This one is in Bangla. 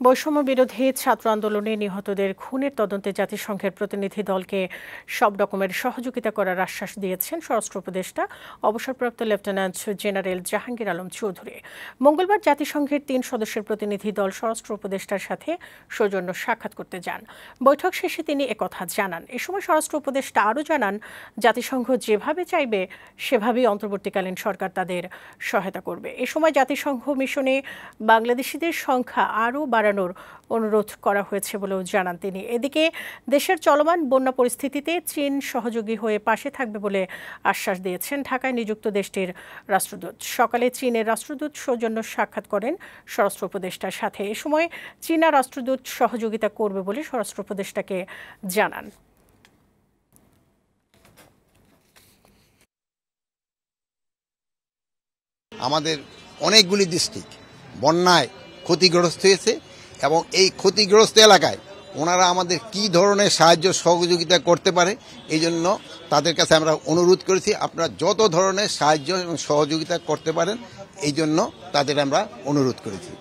বৈষম্য বিরোধী ছাত্র আন্দোলনে নিহতদের খুনের তদন্তে জাতিসংঘের প্রতিনিধি দলকে সব রকমের সহযোগিতা করার আশ্বাস দিয়েছেন স্বরাষ্ট্র উপদেষ্টা অবসরপ্রাপ্ত লেফটেন্যান্ট জেনারেল জাহাঙ্গীর আলম চৌধুরী। মঙ্গলবার জাতিসংঘের ৩ সদস্যের প্রতিনিধি দল স্বরাষ্ট্র উপদেষ্টার সাথে সৌজন্য সাক্ষাৎ করতে যান। বৈঠক শেষে তিনি একথা জানান। এ সময় স্বরাষ্ট্র উপদেষ্টা আরও জানান, জাতিসংঘ যেভাবে চাইবে সেভাবেই অন্তর্বর্তীকালীন সরকার তাদের সহায়তা করবে। এ সময় জাতিসংঘ মিশনে বাংলাদেশিদের সংখ্যা আরও বাড়ানোর অনুরোধ করা হয়েছে বলেও জানান তিনি। এদিকে দেশের চলমান বন্যা পরিস্থিতিতে চীন সহযোগী হয়ে পাশে থাকবে বলে আশ্বাস দিয়েছেন ঢাকায় নিযুক্ত দেশটির রাষ্ট্রদূত। সকালে চীনের রাষ্ট্রদূত সৌজন্য সাক্ষাৎ করেন স্বরাষ্ট্র উপদেষ্টার সাথে। এ সময় চীনা রাষ্ট্রদূত সহযোগিতা করবে বলে স্বরাষ্ট্র উপদেষ্টাকে জানান। আমাদের অনেকগুলি ডিস্ট্রিক্ট বন্যায় ক্ষতিগ্রস্ত হয়েছে এবং এই ক্ষতিগ্রস্ত এলাকায় ওনারা আমাদের কি ধরনের সাহায্য সহযোগিতা করতে পারে এই জন্য তাদের কাছে আমরা অনুরোধ করেছি, আপনারা যত ধরনের সাহায্য এবং সহযোগিতা করতে পারেন এই জন্য তাদের আমরা অনুরোধ করেছি।